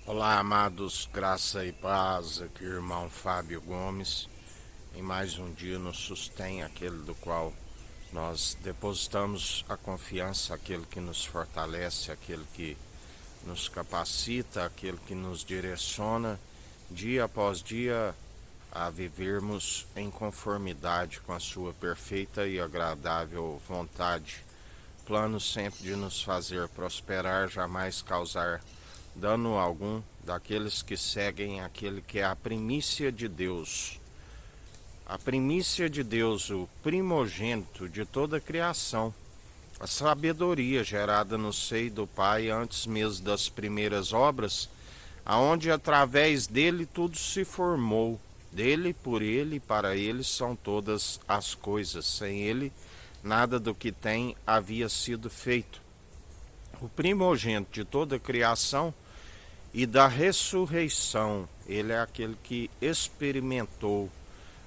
Olá, amados, graça e paz, aqui irmão Fábio Gomes. Em mais um dia nos sustém aquele do qual nós depositamos a confiança, aquele que nos fortalece, aquele que nos capacita, aquele que nos direciona dia após dia a vivermos em conformidade com a sua perfeita e agradável vontade. Plano sempre de nos fazer prosperar, jamais causar dano algum daqueles que seguem aquele que é a primícia de Deus. A primícia de Deus, o primogênito de toda a criação, a sabedoria gerada no seio do Pai antes mesmo das primeiras obras, aonde através dele tudo se formou. Dele, por ele e para ele são todas as coisas. Sem ele, nada do que tem havia sido feito. O primogênito de toda a criação e da ressurreição. Ele é aquele que experimentou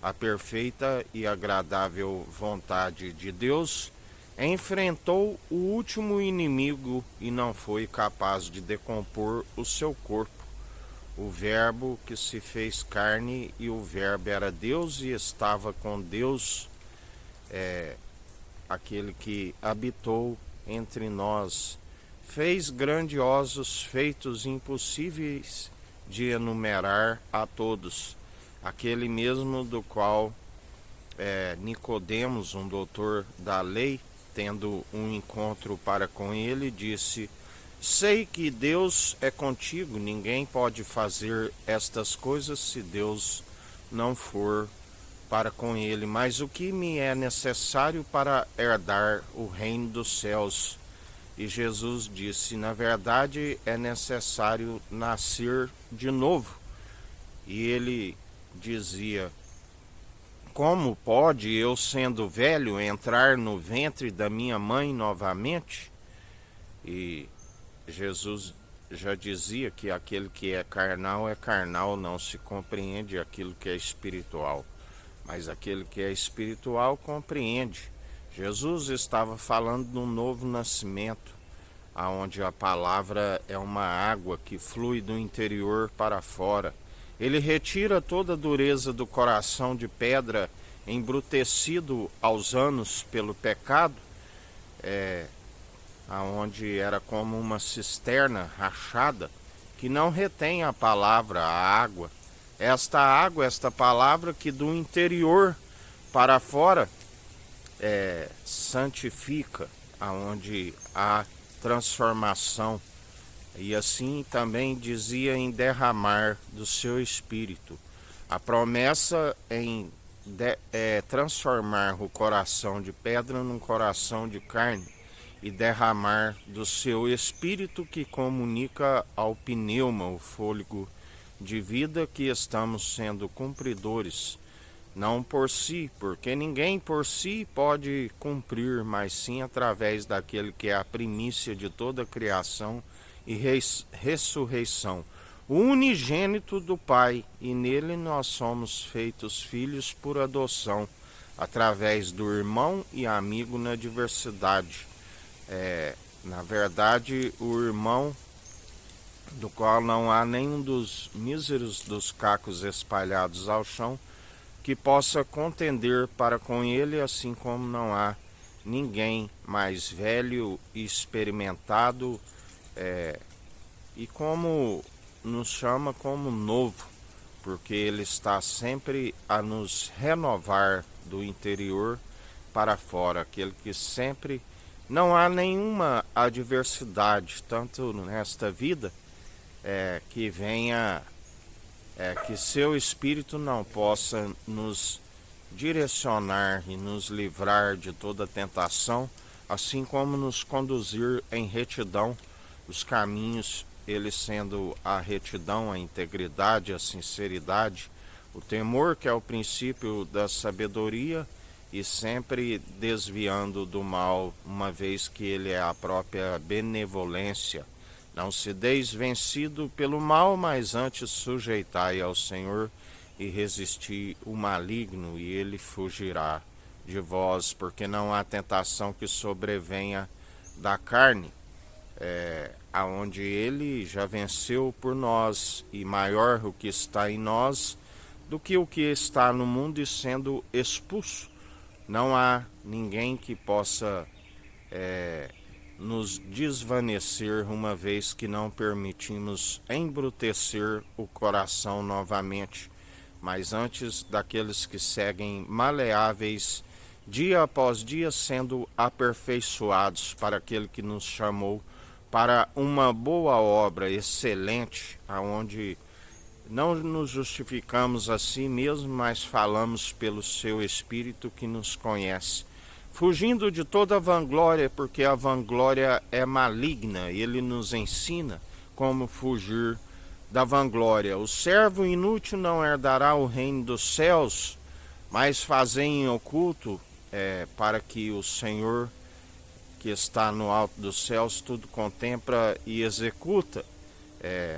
a perfeita e agradável vontade de Deus, enfrentou o último inimigo e não foi capaz de decompor o seu corpo. O Verbo que se fez carne, e o Verbo era Deus e estava com Deus, aquele que habitou entre nós, fez grandiosos feitos impossíveis de enumerar a todos. Aquele mesmo do qual Nicodemos, um doutor da lei, tendo um encontro para com ele, disse: sei que Deus é contigo, ninguém pode fazer estas coisas se Deus não for para com ele. Mas o que me é necessário para herdar o reino dos céus? E Jesus disse: na verdade é necessário nascer de novo. E ele dizia: como pode eu, sendo velho, entrar no ventre da minha mãe novamente? E Jesus já dizia que aquele que é carnal, não se compreende aquilo que é espiritual. Mas aquele que é espiritual compreende. Jesus estava falando de um novo nascimento, aonde a palavra é uma água que flui do interior para fora. Ele retira toda a dureza do coração de pedra embrutecido aos anos pelo pecado, aonde era como uma cisterna rachada que não retém a palavra, a água. Esta água, esta palavra que do interior para fora santifica, aonde há transformação. E assim também dizia em derramar do seu espírito. A promessa é transformar o coração de pedra num coração de carne e derramar do seu espírito que comunica ao pneuma, o fôlego de vida, que estamos sendo cumpridores, não por si, porque ninguém por si pode cumprir, mas sim através daquele que é a primícia de toda a criação e ressurreição, o unigênito do Pai, e nele nós somos feitos filhos por adoção, através do irmão e amigo na diversidade. Na verdade, o irmão do qual não há nenhum dos míseros dos cacos espalhados ao chão que possa contender para com ele, assim como não há ninguém mais velho e experimentado, e como nos chama como novo, porque ele está sempre a nos renovar do interior para fora, aquele que sempre não há nenhuma adversidade, tanto nesta vida, que venha, que seu espírito não possa nos direcionar e nos livrar de toda tentação, assim como nos conduzir em retidão, os caminhos, ele sendo a retidão, a integridade, a sinceridade, o temor, que é o princípio da sabedoria, e sempre desviando do mal, uma vez que ele é a própria benevolência. Não se deis vencido pelo mal, mas antes sujeitai ao Senhor e resisti o maligno, e ele fugirá de vós, porque não há tentação que sobrevenha da carne. aonde ele já venceu por nós, e maior o que está em nós do que o que está no mundo, e sendo expulso, não há ninguém que possa nos desvanecer, uma vez que não permitimos embrutecer o coração novamente, mas antes daqueles que seguem maleáveis dia após dia, sendo aperfeiçoados para aquele que nos chamou para uma boa obra excelente, aonde não nos justificamos a si mesmos, mas falamos pelo seu Espírito que nos conhece, fugindo de toda vanglória, porque a vanglória é maligna. Ele nos ensina como fugir da vanglória. O servo inútil não herdará o reino dos céus, mas fazei em oculto, para que o Senhor, que está no alto dos céus, tudo contempla e executa.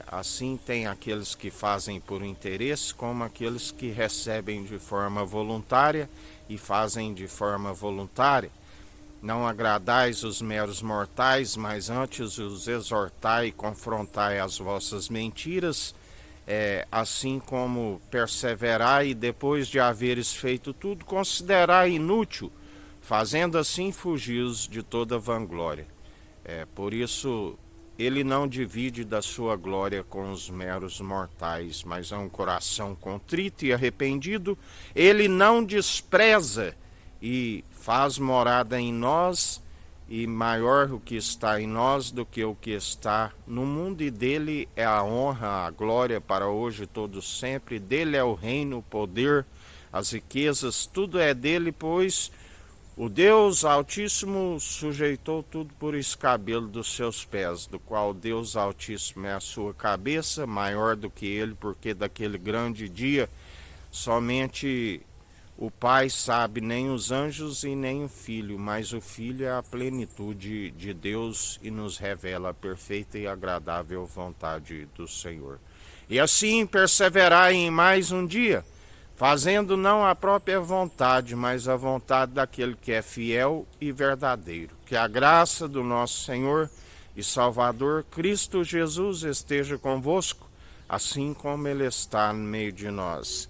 Assim tem aqueles que fazem por interesse, como aqueles que recebem de forma voluntária e fazem de forma voluntária. Não agradais os meros mortais, mas antes os exortai e confrontai as vossas mentiras, assim como perseverai, e depois de haveres feito tudo, considerai inútil, fazendo assim fugis de toda vanglória. Por isso, ele não divide da sua glória com os meros mortais, mas é um coração contrito e arrependido. Ele não despreza e faz morada em nós, e maior o que está em nós do que o que está no mundo, e dele é a honra, a glória para hoje e todo sempre. Dele é o reino, o poder, as riquezas, tudo é dele, pois o Deus Altíssimo sujeitou tudo por escabelo dos seus pés, do qual Deus Altíssimo é a sua cabeça, maior do que ele, porque daquele grande dia somente o Pai sabe, nem os anjos e nem o Filho, mas o Filho é a plenitude de Deus e nos revela a perfeita e agradável vontade do Senhor. E assim perseverai em mais um dia, fazendo não a própria vontade, mas a vontade daquele que é fiel e verdadeiro. Que a graça do nosso Senhor e Salvador Cristo Jesus esteja convosco, assim como Ele está no meio de nós.